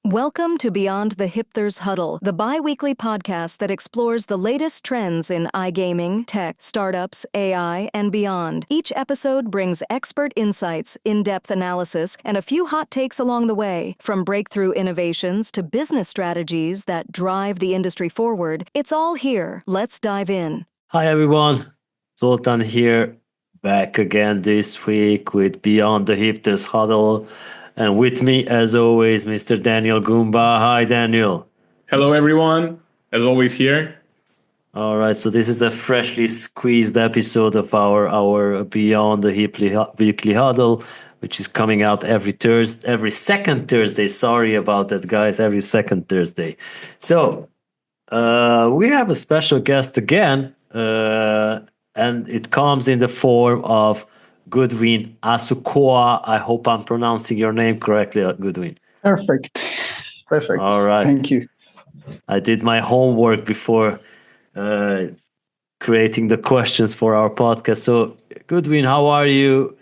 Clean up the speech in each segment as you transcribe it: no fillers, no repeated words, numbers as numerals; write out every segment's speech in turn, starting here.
Welcome to Beyond the Hipther's Huddle, the bi-weekly podcast that explores the latest trends in iGaming, tech, startups, AI, and beyond. Each episode brings expert insights, in-depth analysis, and a few hot takes along the way. From breakthrough innovations to business strategies that drive the industry forward, it's all here. Let's dive in. Hi everyone, Zoltan here, back again this week with Beyond the Hipther's Huddle. And with me, as always, Mr. Daniel Gunba. Hi, Daniel. Hello, everyone. As always, here. All right, so this is a freshly squeezed episode of our Beyond the Weekly Huddle, which is coming out every second Thursday. Sorry about that, guys. Every second Thursday. So we have a special guest again, and it comes in the form of Goodwin Asukoa. I hope I'm pronouncing your name correctly, Goodwin. Perfect. All right. Thank you. I did my homework before creating the questions for our podcast. So, Goodwin, how are you?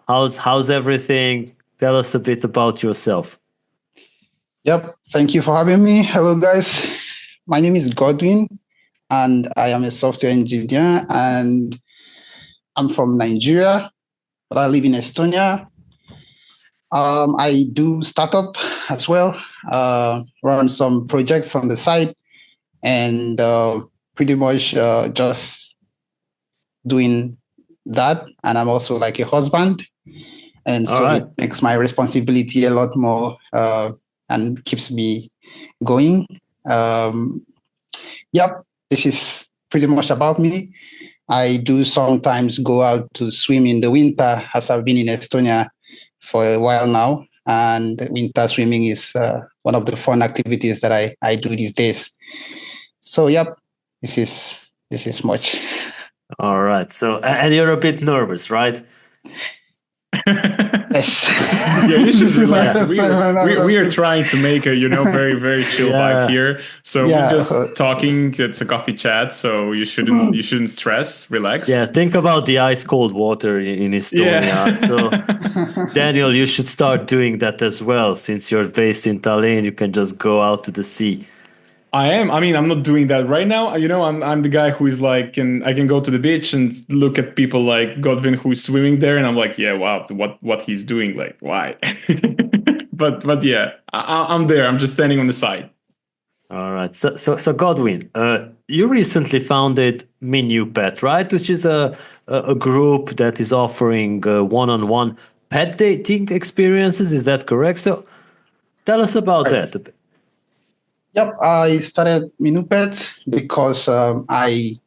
How's everything? Tell us a bit about yourself. Yep. Thank you for having me. Hello, guys. My name is Godwin, and I am a software engineer, and I'm from Nigeria, but I live in Estonia. I do startup as well, run some projects on the side, and pretty much just doing that. And I'm also like a husband. And so It makes my responsibility a lot more and keeps me going. This is pretty much about me. I do sometimes go out to swim in the winter, as I've been in Estonia for a while now. And winter swimming is one of the fun activities that I do these days. So, this is much. All right. So, and you're a bit nervous, right? Yes. Yeah, you should relax. We are trying to make a very very chill vibe here. So we're just talking. It's a coffee chat, so you shouldn't stress. Relax. Yeah, think about the ice cold water in Estonia. Yeah. So Daniel, you should start doing that as well. Since you're based in Tallinn, you can just go out to the sea. I'm not doing that right now. I'm the guy who is like, I can go to the beach and look at people like Godwin who's swimming there, and I'm like, yeah, wow, what he's doing, like, why? but yeah, I'm there. I'm just standing on the side. All right. So Godwin, you recently founded Minupet, right? Which is a group that is offering one-on-one pet dating experiences. Is that correct? So tell us about that a bit. Yep, I started Minupet because I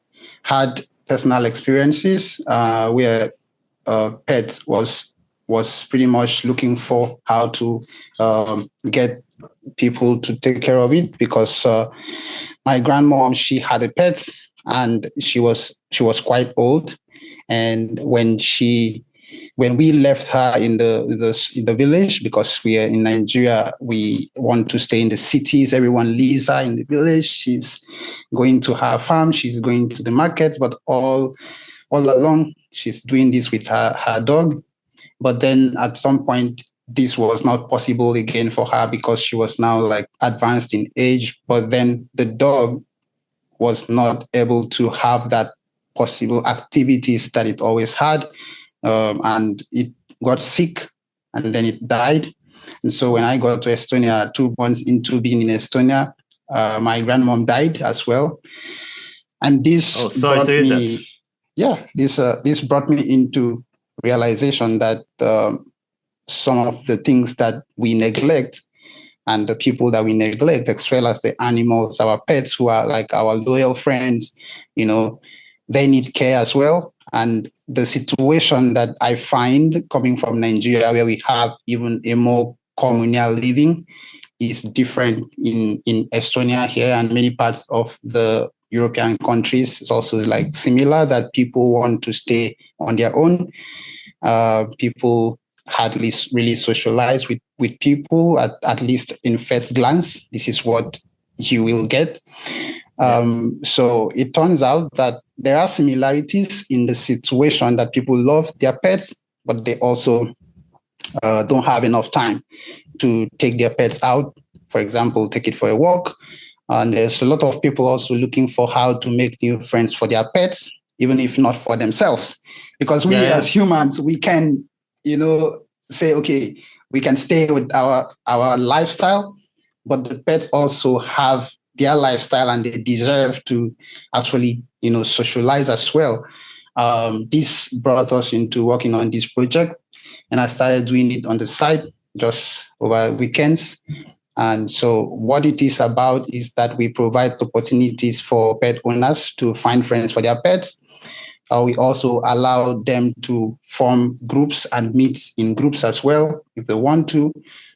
had personal experiences where pet was pretty much looking for how to get people to take care of it, because my grandmom, she had a pet and she was quite old, and when we left her in the village, because we are in Nigeria, we want to stay in the cities. Everyone leaves her in the village. She's going to her farm. She's going to the market. But all along, she's doing this with her dog. But then at some point, this was not possible again for her because she was now like advanced in age. But then the dog was not able to have that possible activities that it always had. And it got sick and then it died. And so when I got to Estonia, 2 months into being in Estonia, my grandmom died as well. And this brought me into realization that some of the things that we neglect and the people that we neglect, as well as the animals, our pets who are like our loyal friends, they need care as well. And the situation that I find coming from Nigeria, where we have even a more communal living, is different in Estonia here and many parts of the European countries. It's also like similar, that people want to stay on their own. People hardly really socialize with people, at least in first glance. This is what you will get. So it turns out that there are similarities in the situation, that people love their pets, but they also don't have enough time to take their pets out for example, take it for a walk. And there's a lot of people also looking for how to make new friends for their pets, even if not for themselves. Because we as humans, we can, say, okay, we can stay with our lifestyle, but the pets also have their lifestyle and they deserve to actually, socialize as well. This brought us into working on this project, and I started doing it on the side just over weekends. And so what it is about is that we provide opportunities for pet owners to find friends for their pets. We also allow them to form groups and meet in groups as well if they want to.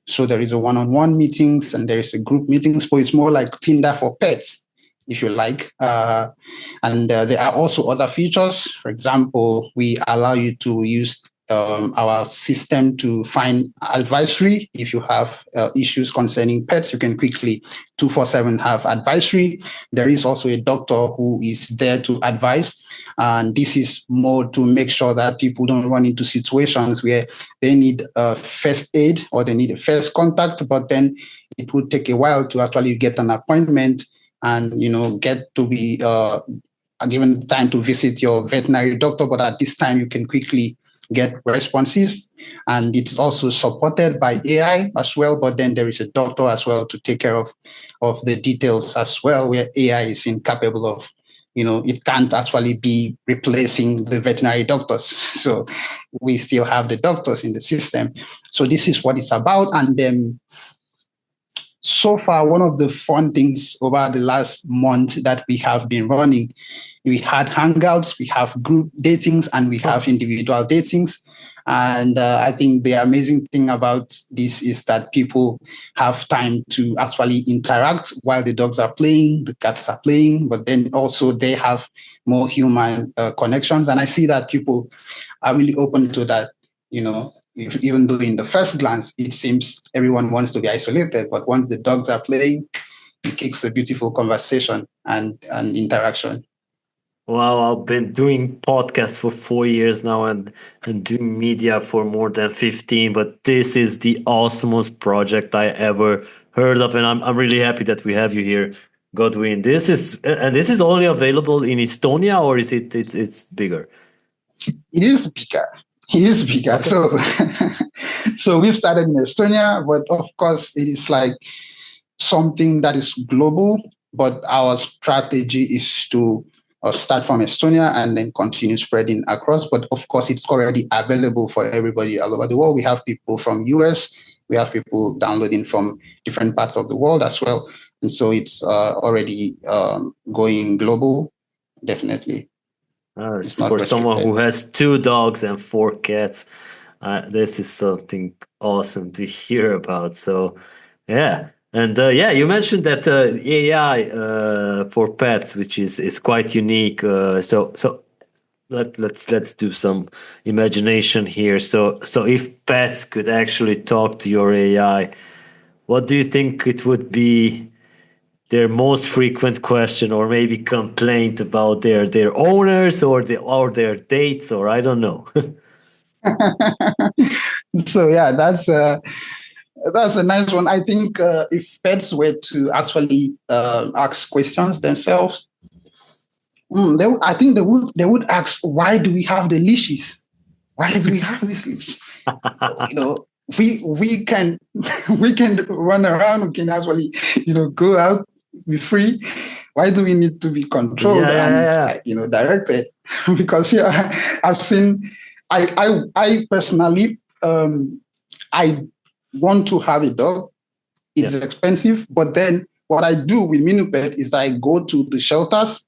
So there is a one-on-one meetings and there is a group meetings, but it's more like Tinder for pets, if you like. And there are also other features. For example, we allow you to use our system to find advisory. If you have issues concerning pets, you can quickly 247 have advisory. There is also a doctor who is there to advise. And this is more to make sure that people don't run into situations where they need first aid or they need a first contact, but then it would take a while to actually get an appointment and, get to be given time to visit your veterinary doctor. But at this time, you can quickly get responses, and it's also supported by AI as well. But then there is a doctor as well to take care of the details as well, where AI is incapable of, it can't actually be replacing the veterinary doctors. So we still have the doctors in the system. So this is what it's about. And then so far, one of the fun things over the last month that we have been running, we had hangouts, we have group datings, and we have individual datings. And I think the amazing thing about this is that people have time to actually interact while the dogs are playing, the cats are playing, but then also they have more human connections. And I see that people are really open to that, even though in the first glance, it seems everyone wants to be isolated, but once the dogs are playing, it kicks a beautiful conversation and interaction. Wow, I've been doing podcasts for 4 years now and doing media for more than 15, but this is the awesomest project I ever heard of, and I'm really happy that we have you here, Godwin. This is only available in Estonia, or is it's bigger? It is bigger. It is bigger. Okay. So we started in Estonia, but of course it is like something that is global, but our strategy is to start from Estonia and then continue spreading across. But of course, it's already available for everybody all over the world. We have people from US, we have people downloading from different parts of the world as well. And so it's already going global, definitely. For someone who has 2 dogs and 4 cats, this is something awesome to hear about. So, yeah. And you mentioned that AI for pets, which is quite unique. So let's do some imagination here. So if pets could actually talk to your AI, what do you think it would be their most frequent question, or maybe complaint about their owners or their dates, or I don't know? So yeah, that's a nice one. I think if pets were to actually ask questions themselves, I think they would ask, why do we have the leashes? Why do we have this leash? We can run around. We can actually go out, be free. Why do we need to be controlled and directed? Because I've seen. I personally I want to have a dog. It's expensive, but then what I do with Minupet is I go to the shelters.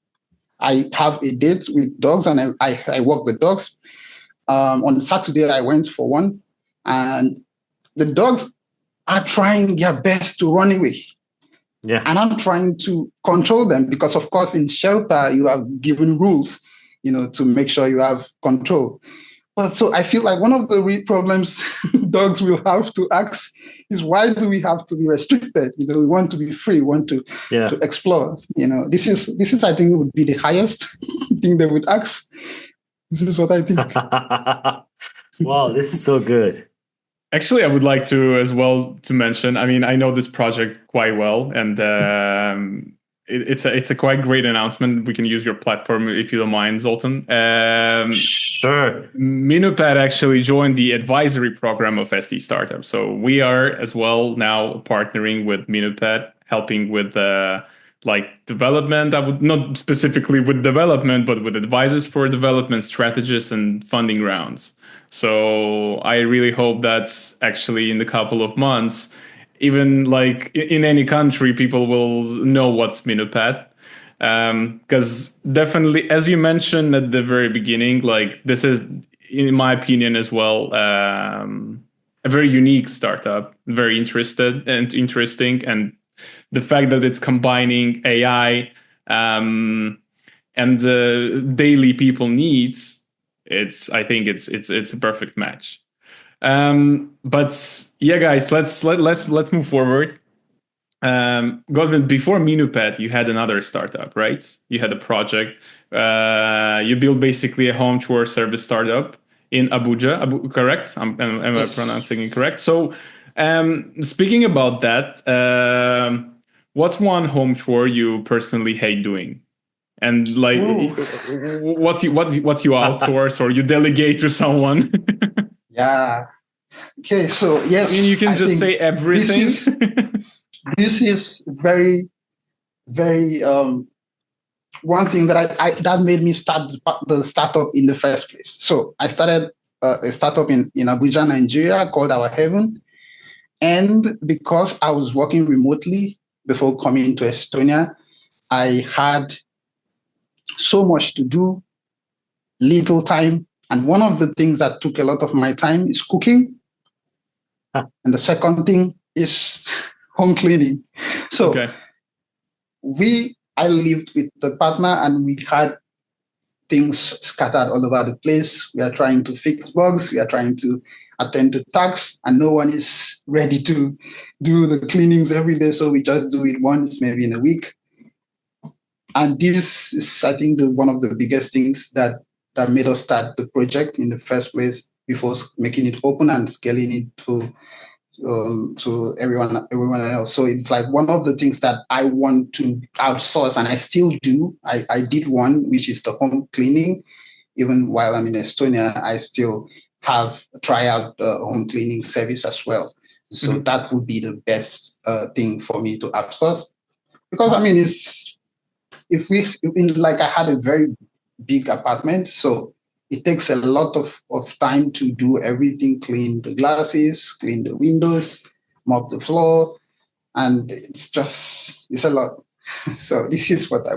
I have a date with dogs and I walk the dogs. On Saturday, I went for one, and the dogs are trying their best to run away. Yeah. And I'm trying to control them because, of course, in shelter, you have given rules, to make sure you have control. But so I feel like one of the real problems dogs will have to ask is, why do we have to be restricted? We want to be free, we want to explore. This is I think would be the highest thing they would ask. This is what I think. Wow, this is so good. Actually, I would like to as well to mention. I mean, I know this project quite well, and it's a quite great announcement. We can use your platform if you don't mind, Zoltan. Sure. Minupad actually joined the advisory program of SD Startup, so we are as well now partnering with Minupad, helping with like development. I would not specifically with development, but with advisors for development, strategists, and funding rounds. So I really hope that's actually in a couple of months, even like in any country, people will know what's Minupad. Because definitely, as you mentioned at the very beginning, like this is, in my opinion, as well, a very unique startup, very interested and interesting, and the fact that it's combining AI and daily people needs, I think it's a perfect match. But yeah, guys, let's move forward. Godwin, before Minupad, you had another startup, right? You had a project. You built basically a home chore service startup in Abuja, correct? Am I pronouncing it correct? So, speaking about that, what's one home chore you personally hate doing? And like, what's you outsource or you delegate to someone? Yeah. Okay. So yes, I mean, you can just say everything. This is very, very one thing that I that made me start the startup in the first place. So I started a startup in Abuja, Nigeria, called Our Heaven, and because I was working remotely before coming to Estonia, I had so much to do, little time. And one of the things that took a lot of my time is cooking. And the second thing is home cleaning. So I lived with the partner and we had things scattered all over the place. We are trying to fix bugs. We are trying to attend to tasks, and no one is ready to do the cleanings every day. So we just do it once, maybe in a week. And this is, I think, one of the biggest things that made us start the project in the first place before making it open and scaling it to everyone else. So it's like one of the things that I want to outsource, and I still do. I did one, which is the home cleaning. Even while I'm in Estonia, I still try out the home cleaning service as well. So that would be the best thing for me to outsource, because I mean, I had a very big apartment, so it takes a lot of time to do everything, clean the glasses, clean the windows, mop the floor, and it's a lot. So this is what I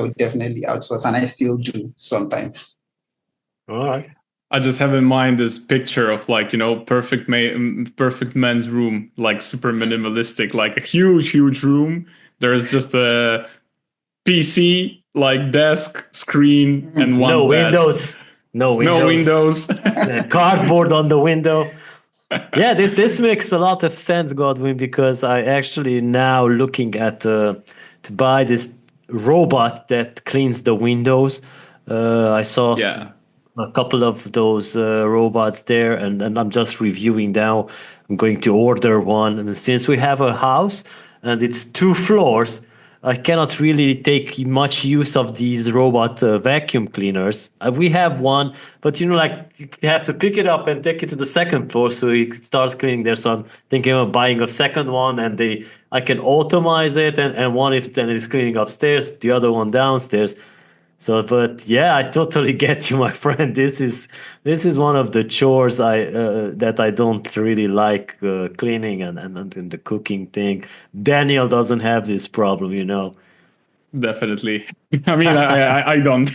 would definitely outsource, and I still do sometimes. All right. I just have in mind this picture of perfect man's room, like super minimalistic, like a huge room. There's just a PC, like desk, screen, and one no bed. No windows. Cardboard on the window. Yeah, this makes a lot of sense, Godwin, because I actually now looking at to buy this robot that cleans the windows. I saw a couple of those robots there, and I'm just reviewing now. I'm going to order one, and since we have a house and it's 2 floors, I cannot really take much use of these robot vacuum cleaners. We have one, but you have to pick it up and take it to the 2nd floor so it starts cleaning there. So I'm thinking of buying a 2nd one, and I can automate it, and one if then is cleaning upstairs, the other one downstairs. So, but yeah, I totally get you, my friend. This is one of the chores that I don't really like, cleaning and the cooking thing. Daniel doesn't have this problem, Definitely. I mean, I don't.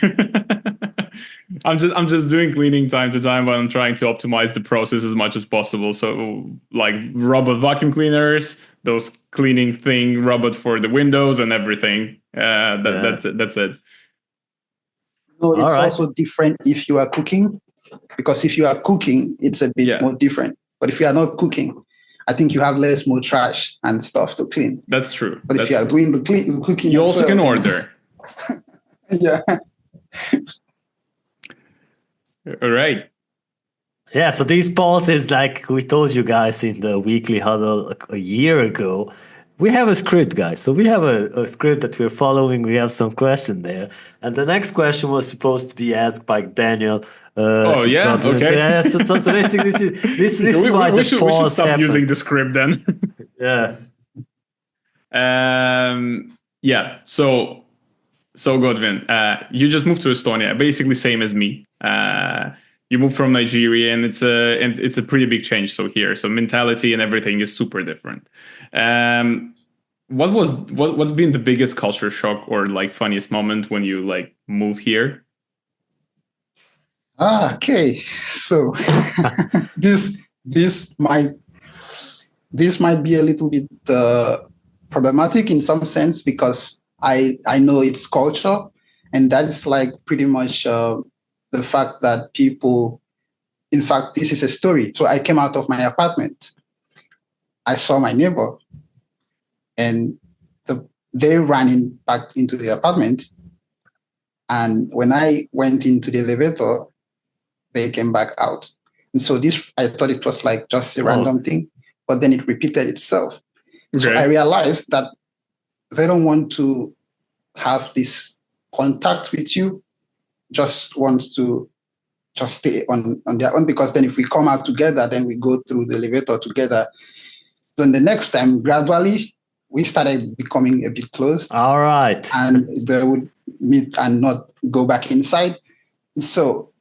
I'm just doing cleaning time to time, but I'm trying to optimize the process as much as possible. So, like robot vacuum cleaners, those cleaning thing, robot for the windows and everything. That's it. No, it's also different if you are cooking, because if you are cooking, it's a bit more different. But if you are not cooking, I think you have more trash and stuff to clean. That's true. But if you are doing the cooking, you also can order. Yeah. All right. Yeah, so these pauses, like we told you guys in the weekly huddle a year ago, we have a script, guys. So we have a script that we're following. We have some question there, and the next question was supposed to be asked by Daniel Oh to yeah, Godwin. okay. Yeah, so basically, this is why we the should pause stop using happened. the script then. Yeah. Yeah. So Godwin, you just moved to Estonia, basically same as me. You moved from Nigeria, and it's a pretty big change. So here, so mentality and everything is super different. What's been the biggest culture shock or like funniest moment when you like moved here? Okay, so this this might this might be a little bit problematic in some sense because I know it's culture, and that's like pretty much the fact that people. In fact, this is a story. So I came out of my apartment. I saw my neighbor, and they ran back into the apartment. And when I went into the elevator, they came back out. And so I thought it was like just a random thing, but then it repeated itself. Okay. So I realized that they don't want to have this contact with you, just want to just stay on their own, because then if we come out together, then we go through the elevator together. Then the next time, gradually, we started becoming a bit close. All right. And they would meet and not go back inside. So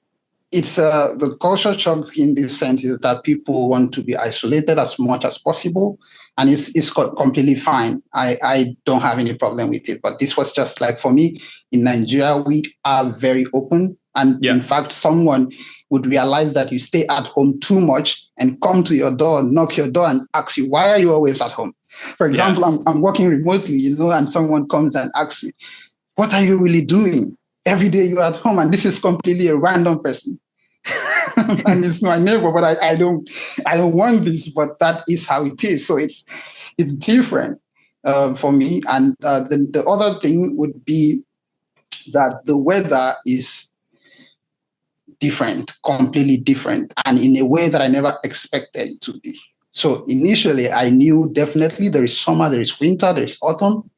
it's the culture shock in this sense is that people want to be isolated as much as possible. And it's completely fine. I don't have any problem with it. But this was just like, for me, in Nigeria, we are very open. And in fact, someone would realize that you stay at home too much and come to your door, knock your door and ask you, why are you always at home? For example, I'm working remotely, and someone comes and asks me, what are you really doing? Every day you're at home, and this is completely a random person. And it's my neighbor, but I don't want this, but that is how it is. So it's different for me. And the other thing would be that the weather is different, completely different, and in a way that I never expected it to be. So initially, I knew definitely there is summer, there is winter, there is autumn,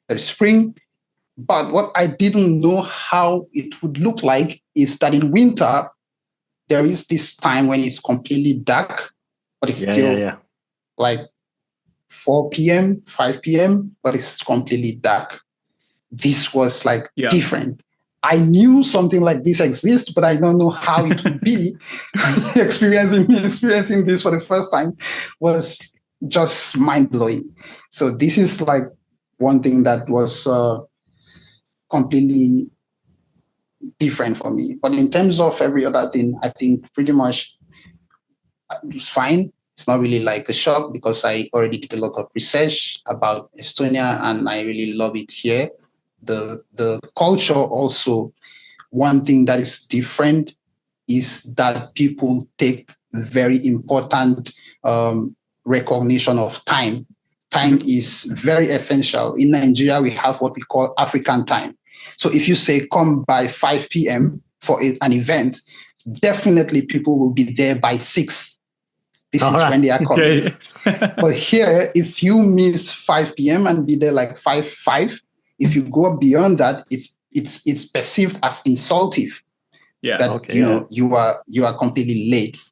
there is spring. But what I didn't know how it would look like is that in winter, there is this time when it's completely dark, but it's still like 4 p.m., 5 p.m., but it's completely dark. This was like different. I knew something like this exists, but I don't know how it would be. Experiencing this for the first time was just mind-blowing. So this is like one thing that was completely different for me. But in terms of every other thing, I think pretty much it was fine. It's not really like a shock because I already did a lot of research about Estonia and I really love it here. The culture also, one thing that is different is that people take very important recognition of time. Time is very essential. In Nigeria, we have what we call African time. So if you say come by 5 p.m. for an event, definitely people will be there by 6. This is when they are coming. Okay. But here, if you miss 5 p.m. and be there like 5, if you go beyond that, it's perceived as insultive. You are completely late.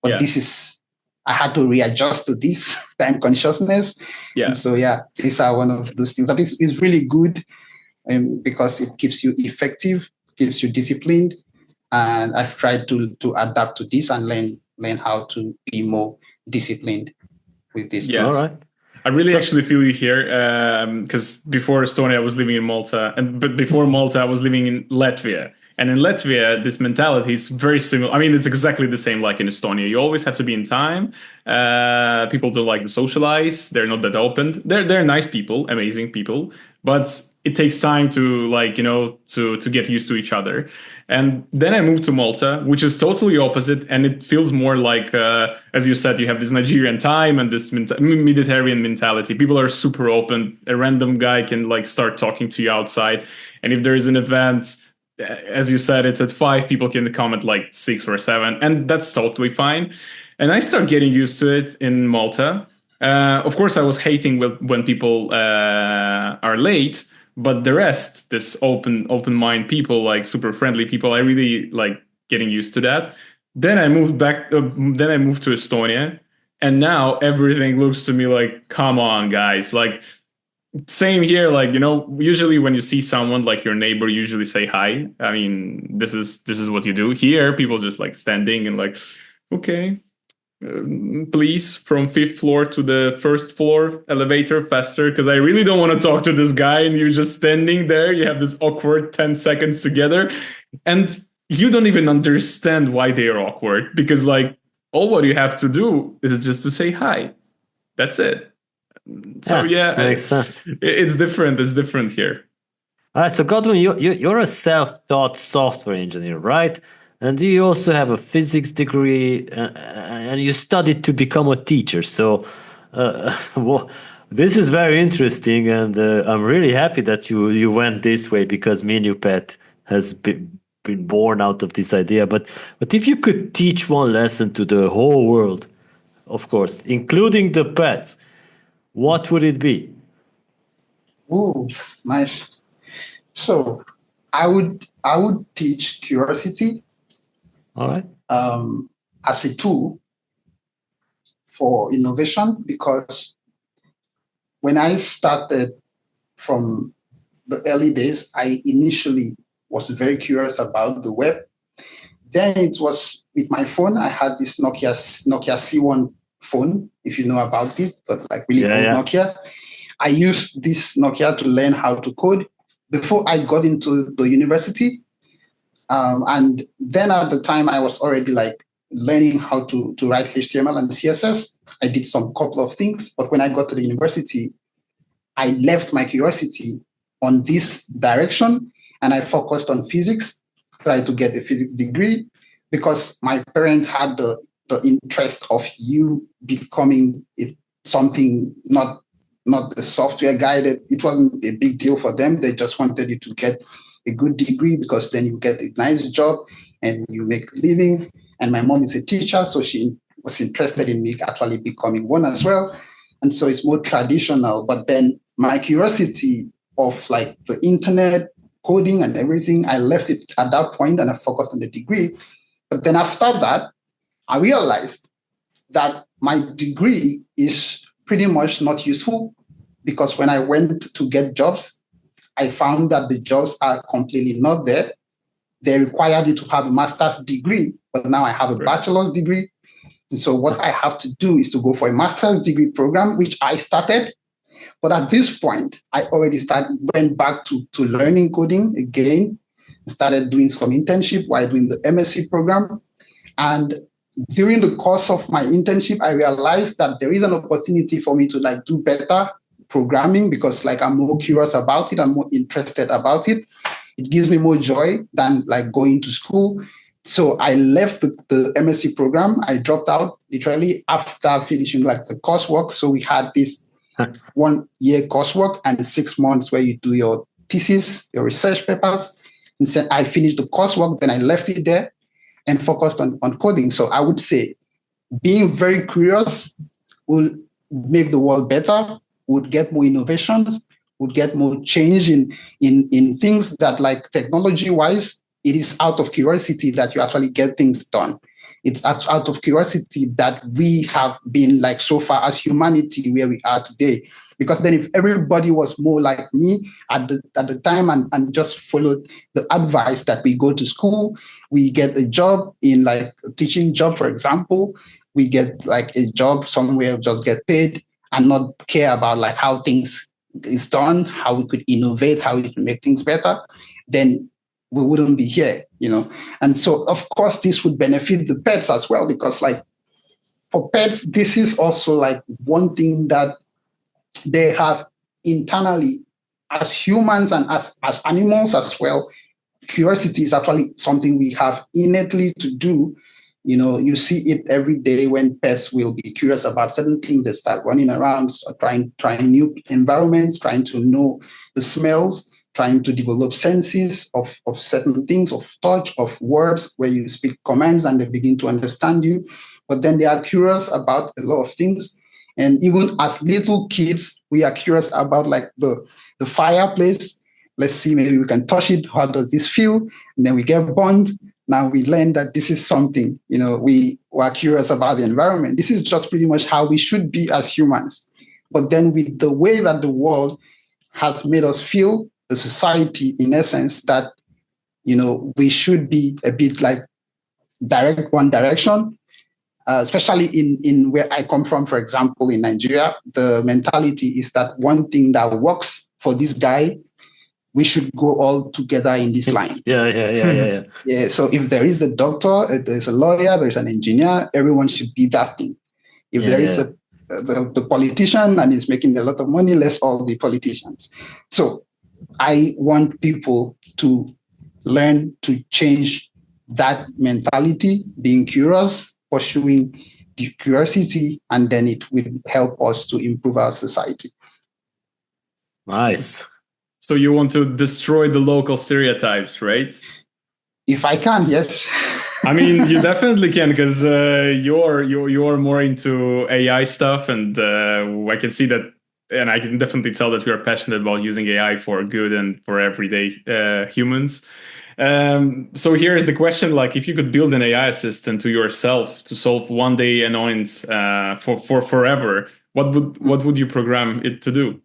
But this is, I had to readjust to this time consciousness. And so these are one of those things. But it's really good because it keeps you effective, keeps you disciplined, and I've tried to adapt to this and learn how to be more disciplined with this. All right. I really actually feel you here because before Estonia, I was living in Malta, but before Malta, I was living in Latvia. And in Latvia, this mentality is very similar. I mean, it's exactly the same like in Estonia. You always have to be in time. People don't like to socialize. They're not that open. They're nice people, amazing people, but it takes time to to get used to each other. And then I moved to Malta, which is totally opposite. And it feels more like, as you said, you have this Nigerian time and this Mediterranean mentality. People are super open. A random guy can start talking to you outside. And if there is an event, as you said, it's at 5. People can comment like 6 or 7, and that's totally fine. And I start getting used to it in Malta. Of course, I was hating when people are late, but the rest, this open mind people, like super friendly people, I really like getting used to that. Then I moved back. Then I moved to Estonia, and now everything looks to me like, come on, guys, like. Same here, like, usually when you see someone like your neighbor, you usually say hi. I mean, this is what you do. Here, people just like standing and like, okay, please, from 5th floor to the 1st floor, elevator faster, because I really don't want to talk to this guy. And you're just standing there. You have this awkward 10 seconds together, and you don't even understand why they are awkward, because like all what you have to do is just to say hi. That's it. So makes sense. It's different. It's different here. All right, so Godwin, you're a self-taught software engineer, right? And you also have a physics degree, and you studied to become a teacher. So well, this is very interesting, and I'm really happy that you went this way, because Minupet has been born out of this idea. But if you could teach one lesson to the whole world, of course, including the pets, what would it be? Ooh, nice. So I would teach curiosity All right. as a tool for innovation, because when I started from the early days, I initially was very curious about the web. Then it was with my phone. I had this Nokia C1 phone, if you know about it, but like really old Nokia. I used this Nokia to learn how to code before I got into the university. And then at the time, I was already like learning how to write HTML and CSS. I did some couple of things, but when I got to the university, I left my curiosity on this direction, and I focused on physics, tried to get a physics degree, because my parents had the interest of you becoming something, not a software guy. That it wasn't a big deal for them. They just wanted you to get a good degree, because then you get a nice job and you make a living. And my mom is a teacher, so she was interested in me actually becoming one as well. And so it's more traditional. But then my curiosity of like the internet, coding and everything, I left it at that point and I focused on the degree. But then after that, I realized that my degree is pretty much not useful, because when I went to get jobs, I found that the jobs are completely not there. They required you to have a master's degree, but now I have a bachelor's degree. And so what I have to do is to go for a master's degree program, which I started. But at this point, I already went back to learning coding again, started doing some internship while doing the MSc program. And during the course of my internship, I realized that there is an opportunity for me to like do better programming, because like I'm more curious about it, I'm more interested about it. It gives me more joy than like going to school. So I left the MSc program. I dropped out literally after finishing like the coursework. So we had this 1 year coursework and 6 months where you do your thesis, your research papers. And so I finished the coursework, then I left it there and focused on coding. So I would say being very curious will make the world better, would get more innovations, would get more change in things that, like technology-wise, it is out of curiosity that you actually get things done. It's out of curiosity that we have been like so far as humanity where we are today. Because then if everybody was more like me at the time and just followed the advice that we go to school, we get a job in like a teaching job, for example, we get like a job somewhere, just get paid and not care about like how things is done, how we could innovate, how we can make things better, then we wouldn't be here, you know. And so, of course, this would benefit the pets as well, because like for pets, this is also like one thing that they have internally as humans and as animals as well. Curiosity is actually something we have innately to do. You know, you see it every day when pets will be curious about certain things. They start running around, trying new environments, trying to know the smells, trying to develop senses of certain things, of touch, of words, where you speak commands and they begin to understand you. But then they are curious about a lot of things. And even as little kids, we are curious about like the fireplace. Let's see, maybe we can touch it. How does this feel? And then we get burned. Now we learn that this is something, we are curious about the environment. This is just pretty much how we should be as humans. But then with the way that the world has made us feel, the society, in essence, that, we should be a bit like direct one direction, especially in where I come from, for example, in Nigeria, the mentality is that one thing that works for this guy, we should go all together in this line. Yeah. So if there is a doctor, there's a lawyer, there's an engineer, everyone should be that thing. If there is the politician and he's making a lot of money, let's all be politicians. So I want people to learn to change that mentality, being curious, pursuing the curiosity, and then it will help us to improve our society. Nice. So you want to destroy the local stereotypes, right? If I can, yes. I mean, you definitely can, because you're more into AI stuff, and I can see that, and I can definitely tell that you are passionate about using AI for good and for everyday humans. So here's the question: like, if you could build an AI assistant to yourself to solve one day annoyance for forever, what would you program it to do?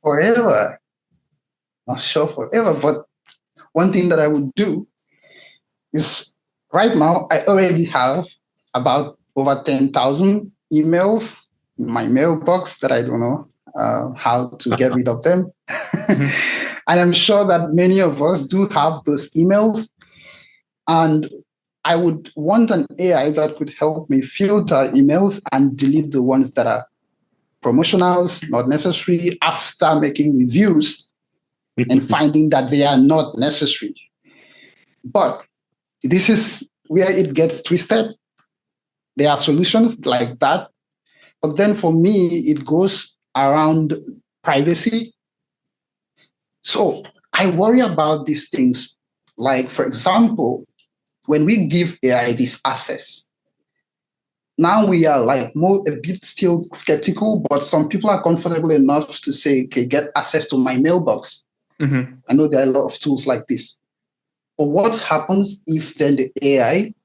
Forever, not sure forever, but one thing that I would do is, right now I already have about over 10,000 emails in my mailbox that I don't know how to get rid of them. And I'm sure that many of us do have those emails. And I would want an AI that could help me filter emails and delete the ones that are promotionals, not necessary, after making reviews and finding that they are not necessary. But this is where it gets twisted. There are solutions like that. But then for me, it goes around privacy. So I worry about these things. Like, for example, when we give AI this access, now we are like a bit still skeptical, but some people are comfortable enough to say, okay, get access to my mailbox. Mm-hmm. I know there are a lot of tools like this. But what happens if then the AI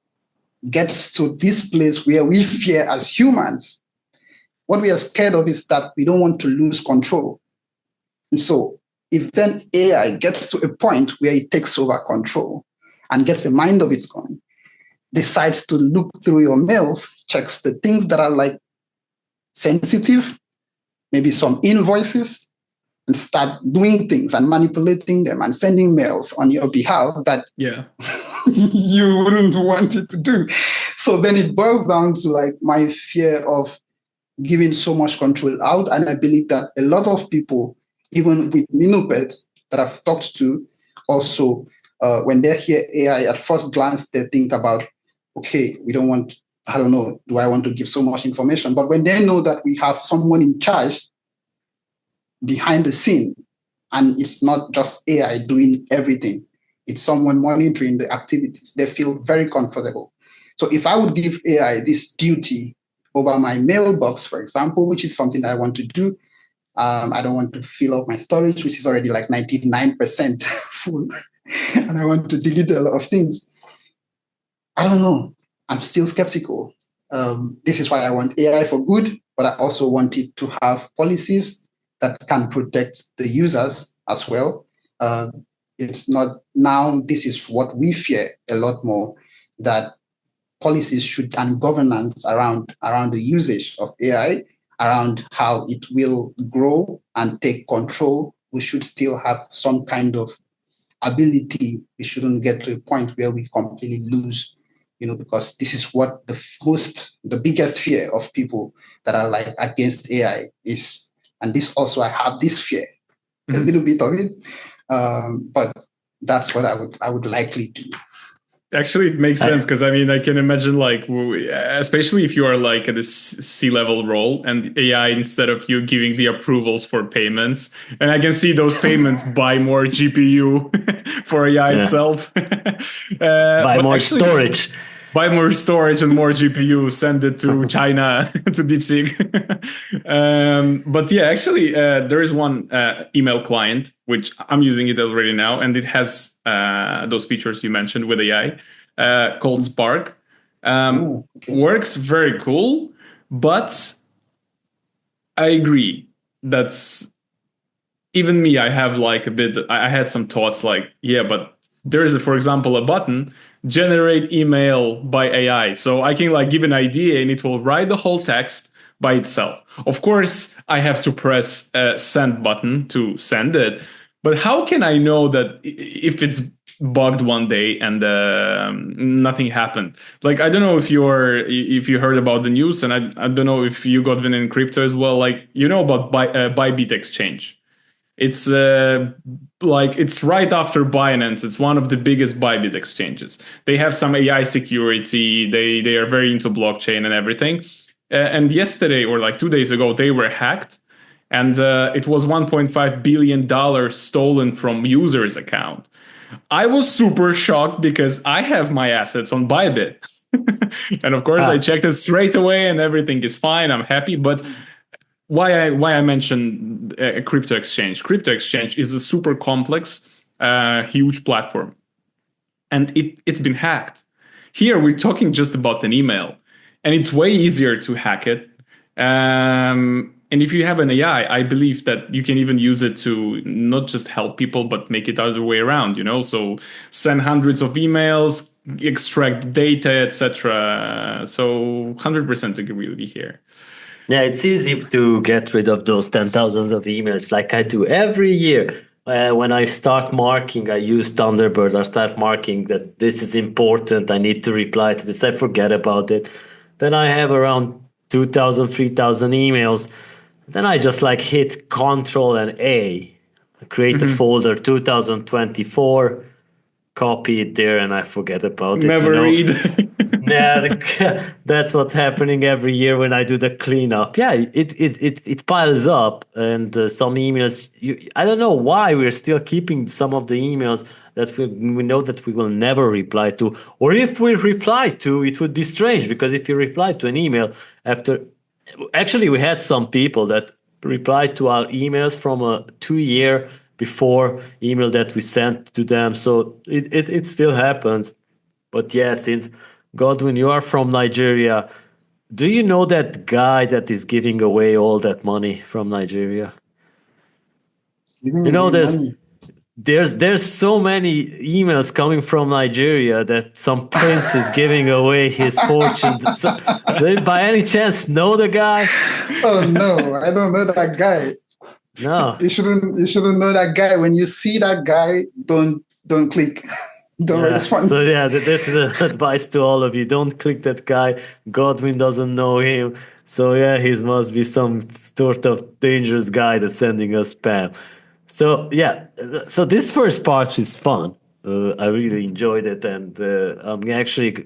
gets to this place where we fear as humans? What we are scared of is that we don't want to lose control. And so if then AI gets to a point where it takes over control and gets a mind of its own, decides to look through your mails, checks the things that are like sensitive, maybe some invoices, and start doing things and manipulating them and sending mails on your behalf that you wouldn't want it to do. So then it boils down to like my fear of giving so much control out. And I believe that a lot of people, even with Minupets that I've talked to, also, when they hear AI, at first glance, they think about, okay, we don't want, I don't know, do I want to give so much information? But when they know that we have someone in charge behind the scene, and it's not just AI doing everything, it's someone monitoring the activities, they feel very comfortable. So if I would give AI this duty over my mailbox, for example, which is something I want to do, I don't want to fill up my storage, which is already like 99% full, and I want to delete a lot of things. I don't know. I'm still skeptical. This is why I want AI for good, but I also want it to have policies that can protect the users as well. It's not now, this is what we fear a lot more, that policies should, and governance around the usage of AI, around how it will grow and take control. We should still have some kind of ability. We shouldn't get to a point where we completely lose, because this is what the biggest fear of people that are like against AI is. And this also, I have this fear, a little bit of it, but that's what I would likely do. Actually, it makes sense because I mean, I can imagine like, especially if you are like at a C-level role and AI instead of you giving the approvals for payments, and I can see those payments buy more GPU for AI itself. Buy But more actually, storage. buy more storage and more GPU, send it to China, to DeepSeek. But yeah, actually, there is one email client, which I'm using it already now, and it has those features you mentioned with AI, called Spark. Works very cool, but I agree. That's even me. I have like a bit, I had some thoughts like, yeah, but there is, for example, a button generate email by AI. So I can like give an idea and it will write the whole text by itself. Of course, I have to press a send button to send it. But how can I know that if it's bugged one day and nothing happened? Like, I don't know if you heard about the news, and I don't know if you got in crypto as well. Like, you know about Bybit exchange. It's like it's right after Binance. It's one of the biggest Bybit exchanges. They have some AI security. They are very into blockchain and everything. And yesterday or like 2 days ago, they were hacked, and it was $1.5 billion stolen from users' account. I was super shocked because I have my assets on Bybit, and of course I checked it straight away, and everything is fine. I'm happy, but why I mentioned a crypto exchange. Crypto exchange is a super complex, huge platform, and it's been hacked. Here we're talking just about an email, and it's way easier to hack it. And if you have an AI, I believe that you can even use it to not just help people, but make it the other way around. You know, so send hundreds of emails, extract data, etc. So 100% agree with you here. Yeah, it's easy to get rid of those 10,000s of emails like I do every year. When I start marking, I use Thunderbird. I start marking that this is important. I need to reply to this. I forget about it. Then I have around 2,000, 3,000 emails. Then I just like hit Control and A, create a folder 2024, copy it there, and I forget about it. Never read. Yeah, that's what's happening every year when I do the cleanup. Yeah, it piles up, and some emails. I don't know why we're still keeping some of the emails that we know that we will never reply to, or if we reply to, it would be strange because if you reply to an email after, actually, we had some people that replied to our emails from a 2 year before email that we sent to them, so it still happens. But yeah, since Godwin, you are from Nigeria, do you know that guy that is giving away all that money from Nigeria? Giving You know, away money. there's so many emails coming from Nigeria that some prince is giving away his fortunes. So, by any chance, know the guy? Oh no, I don't know that guy. No. You shouldn't know that guy. When you see that guy, don't click. Don't respond. So yeah, this is an advice to all of you. Don't click that guy. Godwin doesn't know him. So yeah, he must be some sort of dangerous guy that's sending us spam. So yeah, so this first part is fun. I really enjoyed it, and I'm actually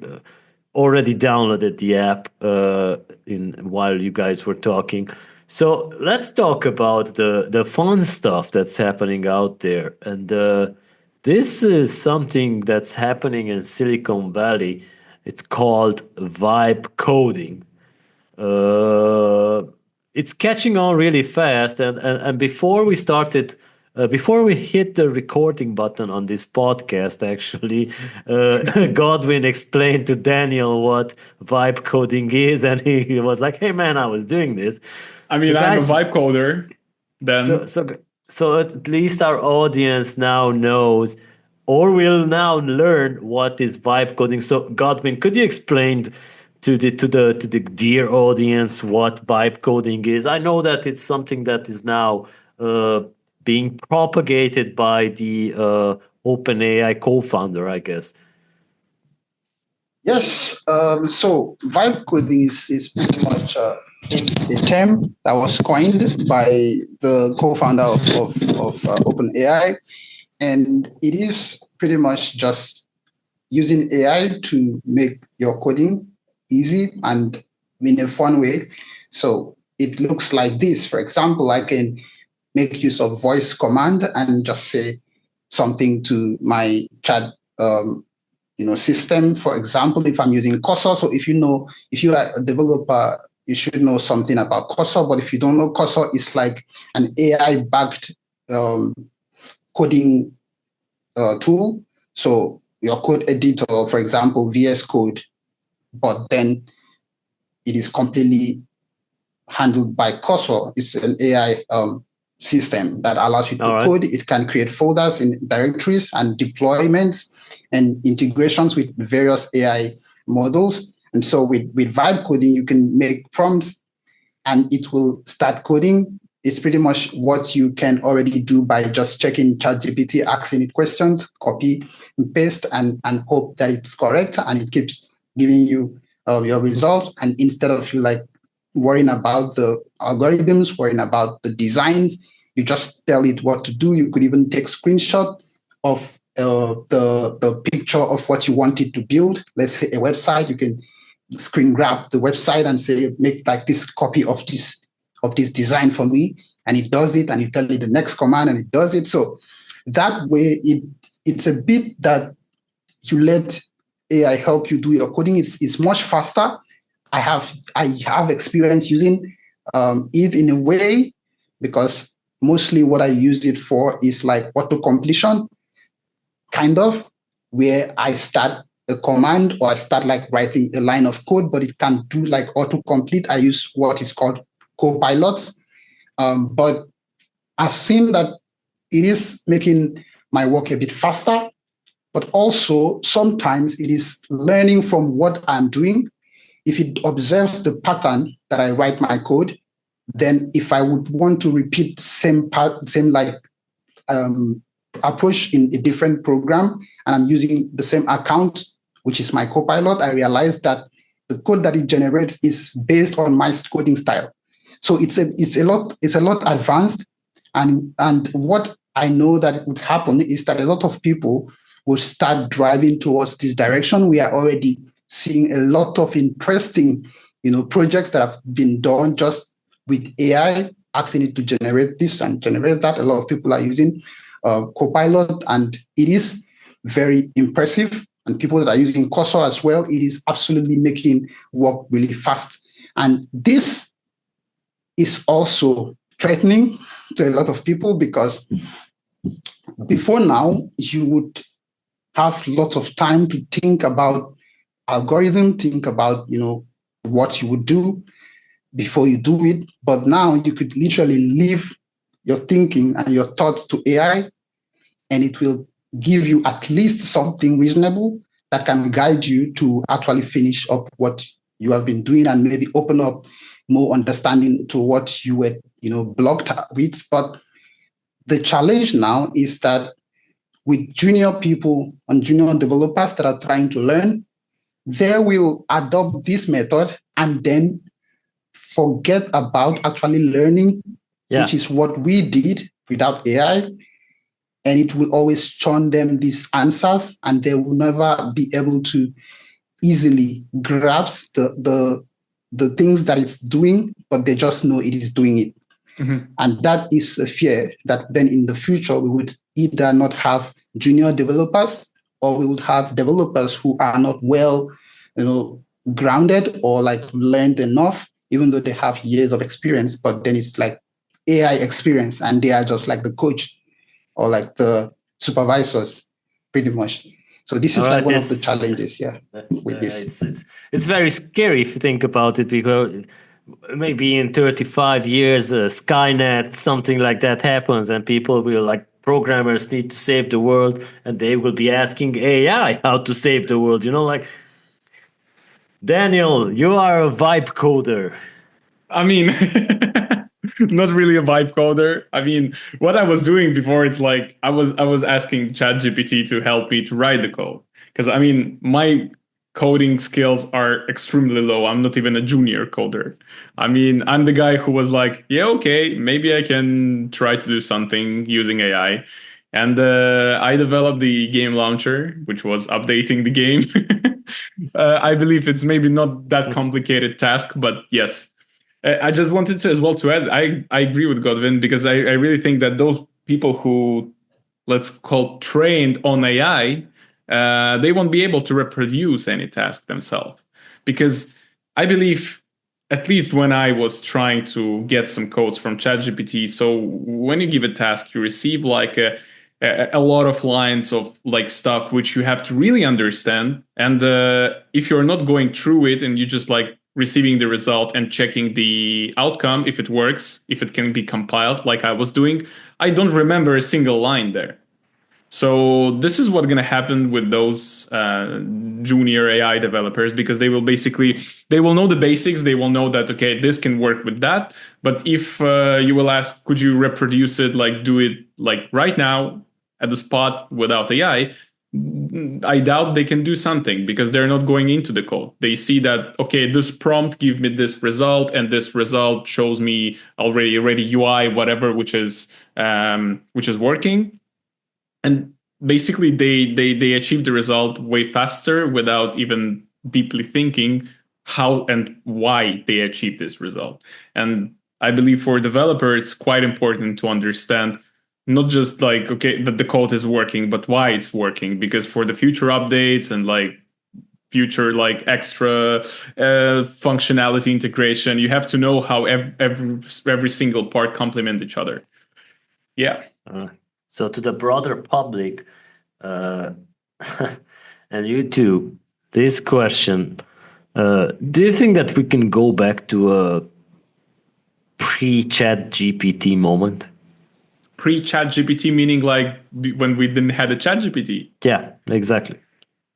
already downloaded the app in while you guys were talking. So let's talk about the fun stuff that's happening out there, and this is something that's happening in Silicon Valley. It's called vibe coding. It's catching on really fast, and before we started. Before we hit the recording button on this podcast, actually, Godwin explained to Daniel what vibe coding is, and he was like, "Hey, man, I was doing this." I mean, guys, I'm a vibe coder. Then, so at least our audience now knows, or will now learn what is vibe coding. So, Godwin, could you explain to the dear audience what vibe coding is? I know that it's something that is now being propagated by the OpenAI co-founder, I guess. Yes. So vibe coding is pretty much a term that was coined by the co-founder of OpenAI, and it is pretty much just using AI to make your coding easy and in a fun way. So it looks like this. For example, I can make use of voice command and just say something to my chat system. For example, if I'm using Cursor, so if you are a developer, you should know something about Cursor. But if you don't know, Cursor is like an AI-backed coding tool. So your code editor, for example, VS Code, but then it is completely handled by Cursor. It's an AI system that allows you to code. It can create folders in directories and deployments and integrations with various AI models. And so with vibe coding, you can make prompts and it will start coding. It's pretty much what you can already do by just checking ChatGPT, asking it questions, copy and paste, and hope that it's correct. And it keeps giving you your results. And instead of you like worrying about the algorithms, worrying about the designs, you just tell it what to do. You could even take screenshot of the picture of what you want it to build. Let's say a website, you can screen grab the website and say, make like this copy of this design for me. And it does it, and you tell it the next command and it does it. So that way it's a bit that you let AI help you do your coding. It's much faster. I have experience using it in a way, because mostly what I use it for is like auto completion, kind of, where I start a command or I start like writing a line of code, but it can do like auto complete. I use what is called Copilot. But I've seen that it is making my work a bit faster, but also sometimes it is learning from what I'm doing. If it observes the pattern that I write my code, then if I would want to repeat same approach in a different program, and I'm using the same account, which is my Copilot, I realize that the code that it generates is based on my coding style. So it's a lot advanced, and what I know that would happen is that a lot of people will start driving towards this direction. We are already seeing a lot of interesting, projects that have been done just with AI, asking it to generate this and generate that. A lot of people are using Copilot, and it is very impressive. And people that are using Cursor as well, it is absolutely making work really fast. And this is also threatening to a lot of people, because before now, you would have lots of time to think about algorithm, think about, what you would do before you do it. But now you could literally leave your thinking and your thoughts to AI, and it will give you at least something reasonable that can guide you to actually finish up what you have been doing, and maybe open up more understanding to what you were, blocked with. But the challenge now is that with junior people and junior developers that are trying to learn, they will adopt this method and then forget about actually learning, which is what we did without AI. And it will always churn them these answers, and they will never be able to easily grasp the things that it's doing, but they just know it is doing it. Mm-hmm. And that is a fear that then in the future we would either not have junior developers, or we would have developers who are not well, grounded or like learned enough, even though they have years of experience, but then it's like AI experience and they are just like the coach or like the supervisors, pretty much. So this is like one of the challenges, with this. It's very scary if you think about it, because maybe in 35 years, Skynet, something like that happens, and people will, like, programmers need to save the world, and they will be asking AI how to save the world. Like, Daniel, you are a vibe coder. I mean, not really a vibe coder. I mean, what I was doing before, it's like I was asking ChatGPT to help me to write the code, because I mean my coding skills are extremely low. I'm not even a junior coder. I mean, I'm the guy who was like, yeah, okay, maybe I can try to do something using AI. And I developed the game launcher, which was updating the game. I believe it's maybe not that complicated task, but yes. I just wanted to as well to add, I agree with Godwin, because I really think that those people who, let's call, trained on AI, they won't be able to reproduce any task themselves. Because I believe, at least when I was trying to get some codes from ChatGPT, so when you give a task, you receive like a lot of lines of like stuff which you have to really understand. And if you're not going through it and you just like receiving the result and checking the outcome, if it works, if it can be compiled like I was doing, I don't remember a single line there. So this is what's going to happen with those junior AI developers, because they will know the basics. They will know that, okay, this can work with that. But if you will ask, could you reproduce it, like do it like right now at the spot without AI, I doubt they can do something, because they're not going into the code. They see that, okay, this prompt give me this result, and this result shows me already UI, whatever, which is working. And basically, they achieve the result way faster without even deeply thinking how and why they achieve this result. And I believe for developers, it's quite important to understand not just like, okay, that the code is working, but why it's working. Because for the future updates and like future like extra functionality integration, you have to know how every single part complement each other. Yeah. So to the broader public, and you too, this question, do you think that we can go back to a pre-chat GPT moment? Pre-chat GPT meaning like when we didn't have a chat GPT? Yeah, exactly.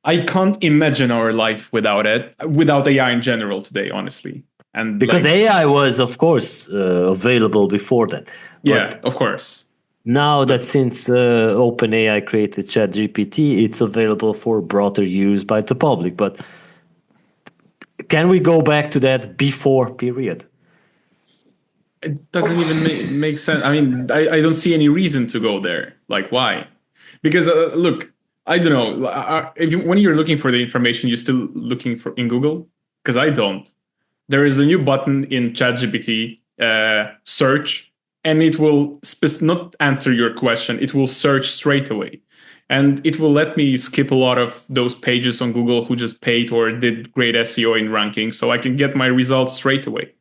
I can't imagine our life without it, without AI in general today, honestly. And because like, AI was, of course, available before that. Yeah, of course. Now that since OpenAI created ChatGPT, it's available for broader use by the public. But can we go back to that before period? It doesn't even make sense. I mean, I don't see any reason to go there. Like, why? Because look, I don't know. When you're looking for the information, you're still looking for in Google? Because I don't. There is a new button in ChatGPT, search, and it will not answer your question. It will search straight away. And it will let me skip a lot of those pages on Google who just paid or did great SEO in ranking, so I can get my results straight away.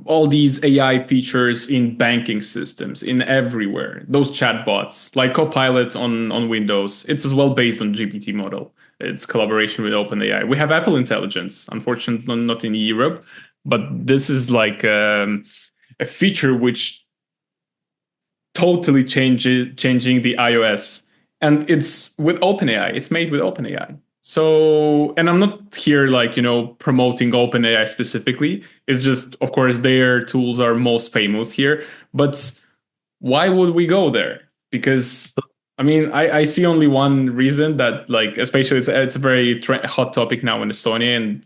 All these AI features in banking systems, in everywhere, those chatbots, like Copilot on Windows, it's as well based on GPT model. It's collaboration with OpenAI. We have Apple Intelligence, unfortunately not in Europe, but this is like a feature which totally changing the iOS. And it's with OpenAI. It's made with OpenAI. So, and I'm not here like, promoting OpenAI specifically. It's just, of course, their tools are most famous here. But why would we go there? Because, I mean, I see only one reason that, like, especially it's a very hot topic now in Estonia, and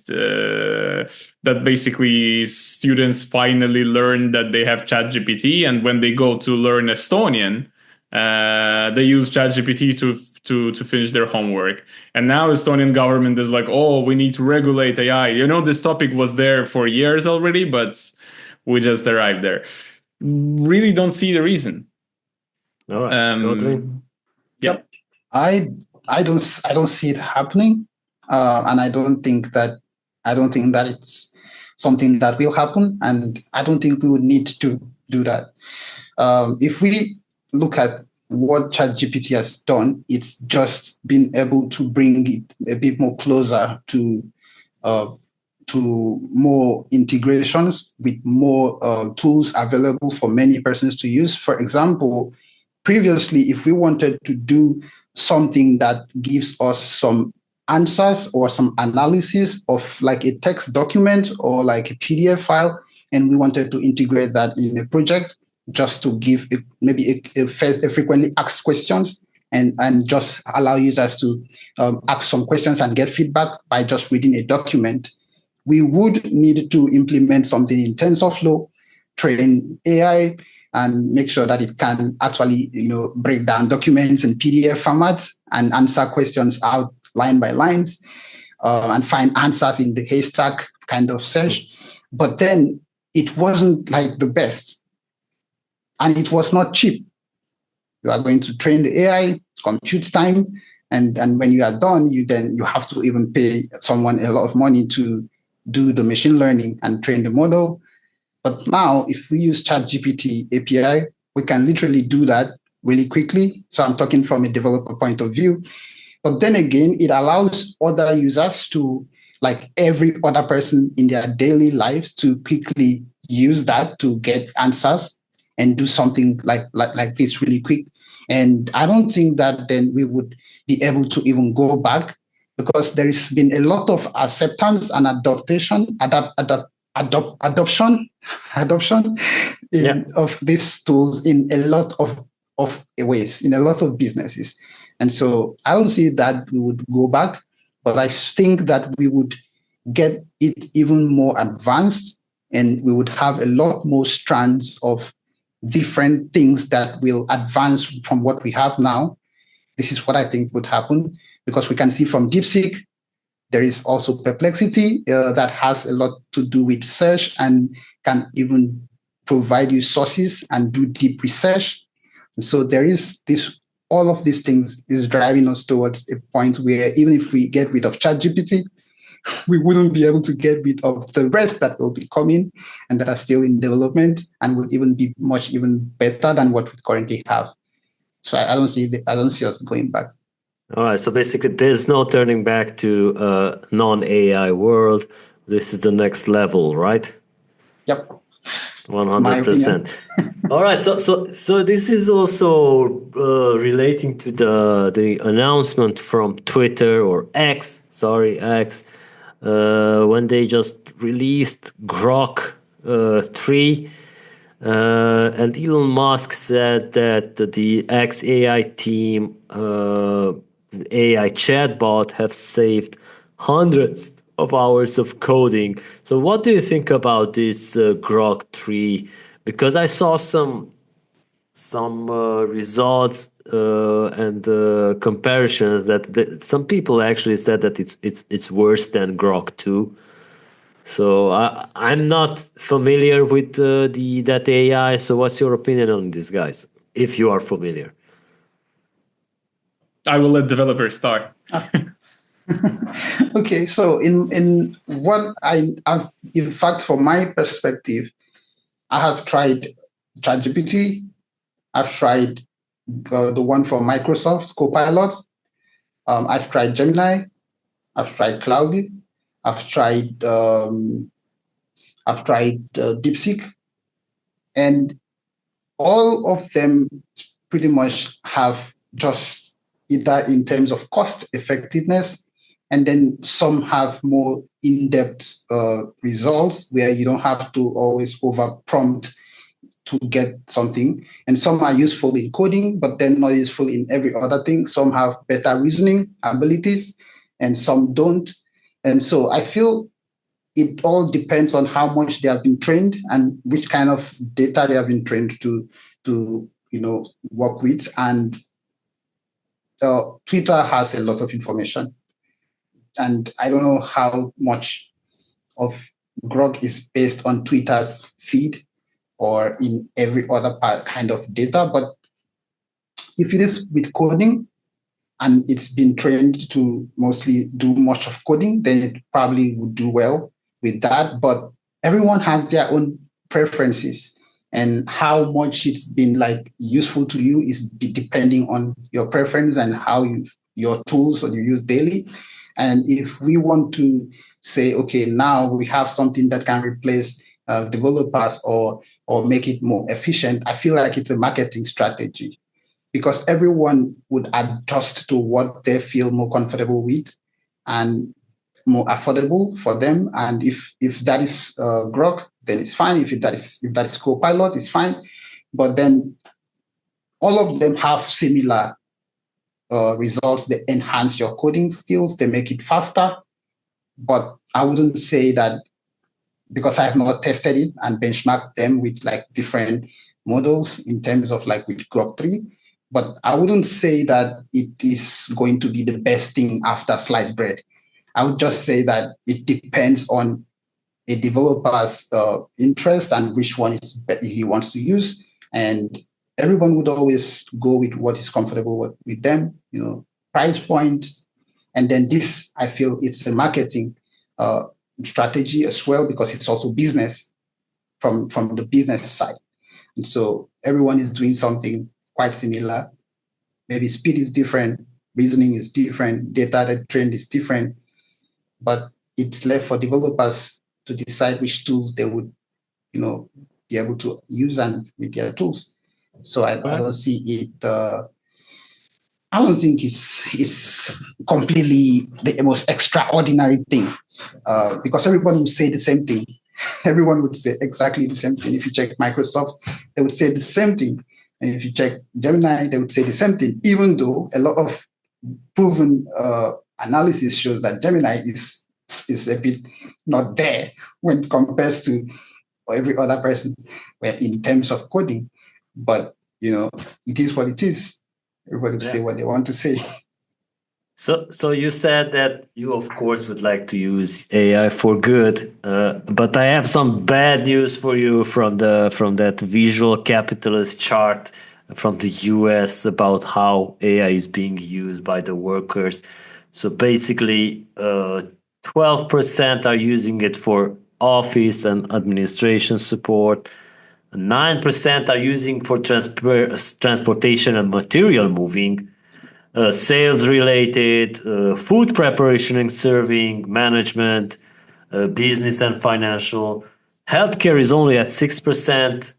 that basically students finally learn that they have ChatGPT, and when they go to learn Estonian, they use ChatGPT to finish their homework. And now Estonian government is like, oh, we need to regulate AI. This topic was there for years already, but we just arrived there. Really don't see the reason. All right. Yep. I don't see it happening, and I don't think that it's something that will happen, and I don't think we would need to do that. If we look at what ChatGPT has done, it's just been able to bring it a bit more closer to more integrations with more tools available for many persons to use. For example, previously, if we wanted to do something that gives us some answers or some analysis of like a text document or like a PDF file, and we wanted to integrate that in a project, just to give maybe a frequently asked questions and just allow users to ask some questions and get feedback by just reading a document, we would need to implement something in TensorFlow train AI and make sure that it can actually, break down documents in PDF formats and answer questions out line by lines, and find answers in the haystack kind of search. But then it wasn't like the best, and it was not cheap. You are going to train the AI, compute time, and when you are done, you have to even pay someone a lot of money to do the machine learning and train the model. But now, if we use ChatGPT API, we can literally do that really quickly. So I'm talking from a developer point of view. But then again, it allows other users to, like every other person in their daily lives, to quickly use that to get answers and do something like this really quick. And I don't think that then we would be able to even go back, because there has been a lot of acceptance and adoption of these tools in a lot of ways, in a lot of businesses. And so I don't see that we would go back, but I think that we would get it even more advanced, and we would have a lot more strands of different things that will advance from what we have now. This is what I think would happen, because we can see from DeepSeek, there is also Perplexity that has a lot to do with search and can even provide you sources and do deep research. And so there is this, all of these things is driving us towards a point where even if we get rid of ChatGPT, we wouldn't be able to get rid of the rest that will be coming and that are still in development and would even be much even better than what we currently have. So I don't see us going back. All right. So basically, there's no turning back to a non-AI world. This is the next level, right? Yep. 100%. All right. So this is also relating to the announcement from Twitter or X. X. When they just released Grok 3, and Elon Musk said that the AI team, AI chatbot, have saved hundreds of hours of coding. So what do you think about this Grok 3? Because I saw some results and comparisons that some people actually said that it's worse than Grok 2. So I'm not familiar with that AI. So what's your opinion on this, guys? If you are familiar, I will let developers start. Okay, so in what I've, in fact, from my perspective, I have tried ChatGPT. I've tried the one from Microsoft, Copilot. I've tried Gemini. I've tried Cloudy. I've tried DeepSeek, and all of them pretty much have just either in terms of cost effectiveness, and then some have more in-depth results where you don't have to always over prompt to get something. And some are useful in coding, but then not useful in every other thing. Some have better reasoning abilities and some don't. And so I feel it all depends on how much they have been trained and which kind of data they have been trained to work with. And Twitter has a lot of information. And I don't know how much of Grok is based on Twitter's feed or in every other kind of data. But if it is with coding and it's been trained to mostly do much of coding, then it probably would do well with that. But everyone has their own preferences, and how much it's been like useful to you is depending on your preference and how your tools that you use daily. And if we want to say, okay, now we have something that can replace developers or make it more efficient, I feel like it's a marketing strategy, because everyone would adjust to what they feel more comfortable with and more affordable for them. And if that is Grok, then it's fine. If that is Copilot, it's fine. But then all of them have similar results. They enhance your coding skills. They make it faster. But I wouldn't say that because I have not tested it and benchmarked them with like different models in terms of like with Grok 3. But I wouldn't say that it is going to be the best thing after sliced bread. I would just say that it depends on a developer's interest and which one he wants to use. And everyone would always go with what is comfortable with them, price point. And then this, I feel it's a marketing strategy as well, because it's also business from the business side. And so everyone is doing something quite similar. Maybe speed is different, reasoning is different, data that trained is different, but it's left for developers to decide which tools they would, be able to use and with their tools. So I don't see it. I don't think it's completely the most extraordinary thing, because everyone would say the same thing. Everyone would say exactly the same thing. If you check Microsoft, they would say the same thing. And if you check Gemini, they would say the same thing, even though a lot of proven analysis shows that Gemini is a bit not there when compared to every other person in terms of coding. But, it is what it is. Everybody will say what they want to say. So you said that you, of course, would like to use AI for good, but I have some bad news for you from that visual capitalist chart from the US about how AI is being used by the workers. So basically, 12% are using it for office and administration support. 9% are using for transportation and material moving. Sales related, food preparation and serving, management, business and financial. Healthcare is only at 6%.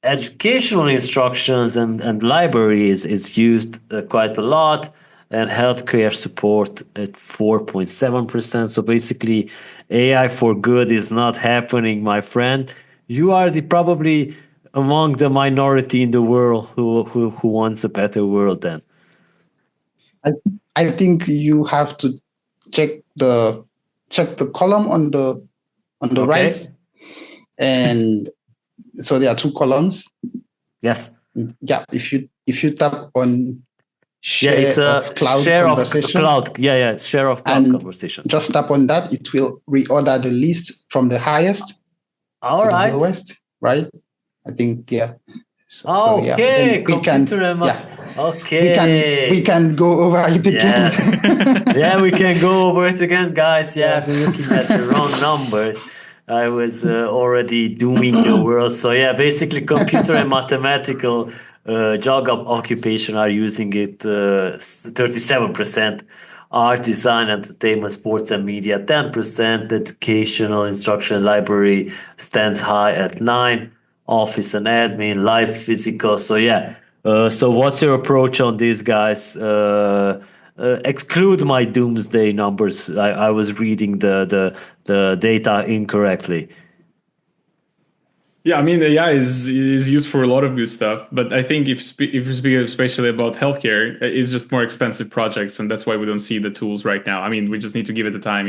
Educational instructions and library is used quite a lot, and healthcare support at 4.7%. So basically, AI for good is not happening, my friend. You are probably among the minority in the world who wants a better world then. I think you have to check the column on the right, and so there are two columns. Yes. Yeah. If you tap on share it's of cloud share conversations, of cloud. Yeah, share of cloud and conversation. just tap on that. It will reorder the list from the highest to the lowest. Right. I think Okay, computer and okay. We can go over it again. Yeah, we can go over it again, guys. Yeah, I've been looking at the wrong numbers. I was already doing the world. So yeah, basically computer and mathematical job occupation are using it 37%. Art, design, entertainment, sports and media 10%. Educational instruction library stands high at 9%. Office and admin, live physical. So yeah. So what's your approach on these guys? Exclude my doomsday numbers. I was reading the data incorrectly. Yeah, I mean, AI is used for a lot of good stuff, but I think if you speak especially about healthcare, it's just more expensive projects, and that's why we don't see the tools right now. I mean, we just need to give it the time.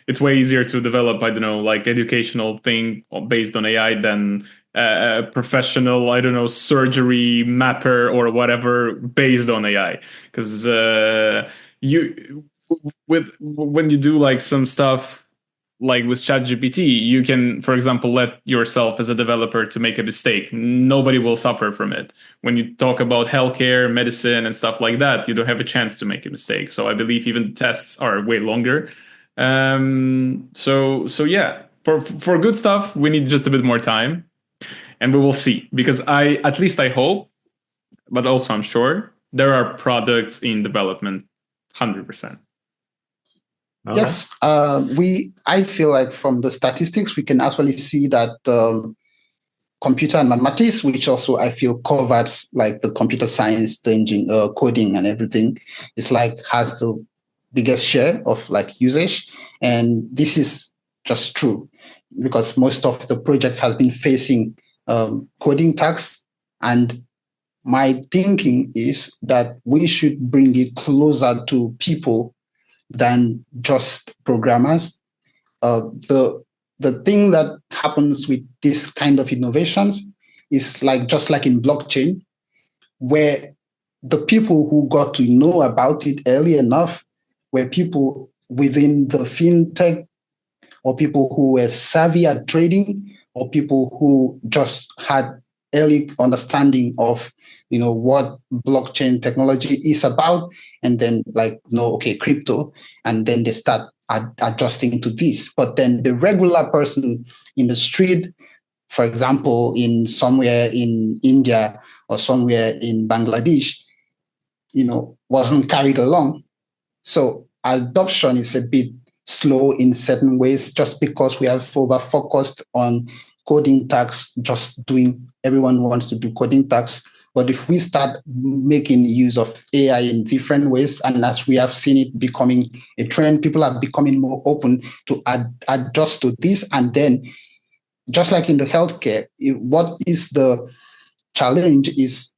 It's way easier to develop, I don't know, like educational thing based on AI than a professional, I don't know, surgery mapper or whatever based on AI, because when you do like some stuff like with ChatGPT, you can, for example, let yourself as a developer to make a mistake. Nobody will suffer from it. When you talk about healthcare, medicine, and stuff like that, you don't have a chance to make a mistake. So I believe even tests are way longer. So yeah, for good stuff, we need just a bit more time, and we will see. Because I hope, but also I'm sure there are products in development, 100%. Okay. Yes, I feel like from the statistics, we can actually see that computer and mathematics, which also I feel covers like the computer science, the coding and everything, is like has the biggest share of like usage. And this is just true because most of the projects has been facing coding tasks. And my thinking is that we should bring it closer to people than just programmers. The the thing that happens with this kind of innovations is like just like in blockchain, where the people who got to know about it early enough were people within the fintech, or people who were savvy at trading, or people who just had early understanding of what blockchain technology is about, and then okay, crypto, and then they start adjusting to this. But then the regular person in the street, for example, in somewhere in India or somewhere in Bangladesh, wasn't carried along. So adoption is a bit slow in certain ways, just because we have over focused on coding tasks, everyone wants to do coding tasks. But if we start making use of AI in different ways, and as we have seen it becoming a trend, people are becoming more open to adjust to this. And then, just like in the healthcare, what is the challenge is,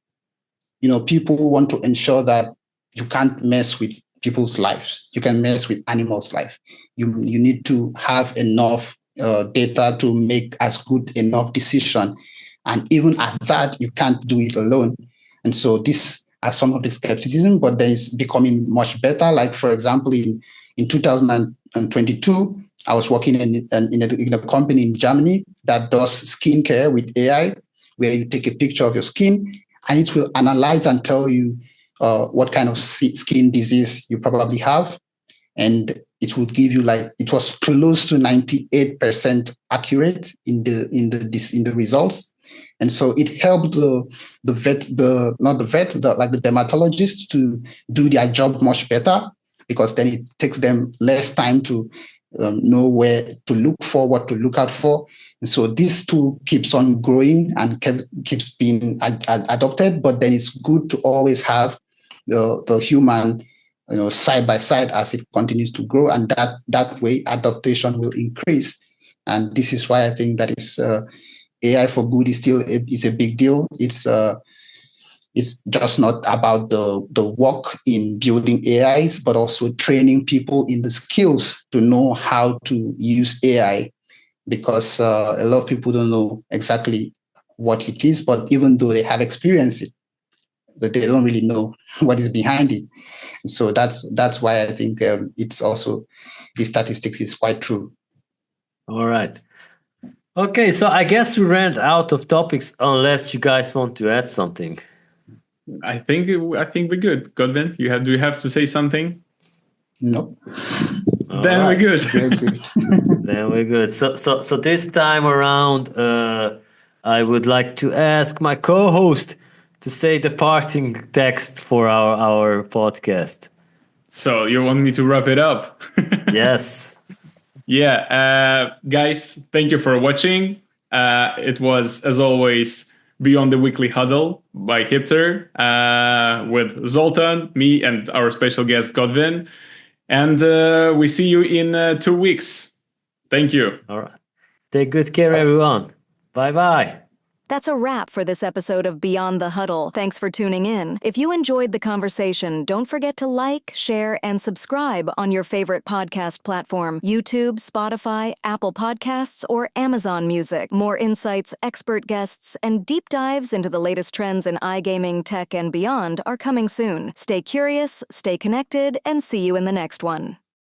people want to ensure that you can't mess with people's lives. You can mess with animals' life. You need to have enough data to make as good enough decision. And even at that, you can't do it alone. And so these are some of the skepticism, but then it's becoming much better. Like, for example, in 2022, I was working in a company in Germany that does skincare with AI, where you take a picture of your skin and it will analyze and tell you what kind of skin disease you probably have. And it would give you it was close to 98% accurate in the results. And so it helped the dermatologist to do their job much better, because then it takes them less time to know where to look for, what to look out for. And so this tool keeps on growing and keeps being adopted, but then it's good to always have the human side by side as it continues to grow, and that way adaptation will increase. And this is why I think that is AI for good is still is a big deal. It's just not about the work in building AIs, but also training people in the skills to know how to use AI, because a lot of people don't know exactly what it is, but even though they have experienced it, but they don't really know what is behind it. So that's why I think it's also, the statistics is quite true. All right. Okay, so I guess we ran out of topics, unless you guys want to add something. I think we're good. Godwin, do you have to say something? No. Then right. we're good. We're good. Then we're good. So this time around, I would like to ask my co-host to say the parting text for our podcast. So you want me to wrap it up? Yes. Yeah, guys, thank you for watching. It was, as always, Beyond the Weekly Huddle by Hipther, with Zoltan, me, and our special guest, Godwin. And we see you in 2 weeks. Thank you. All right. Take good care, everyone. Bye-bye. That's a wrap for this episode of Beyond the Huddle. Thanks for tuning in. If you enjoyed the conversation, don't forget to like, share, and subscribe on your favorite podcast platform: YouTube, Spotify, Apple Podcasts, or Amazon Music. More insights, expert guests, and deep dives into the latest trends in iGaming, tech, and beyond are coming soon. Stay curious, stay connected, and see you in the next one.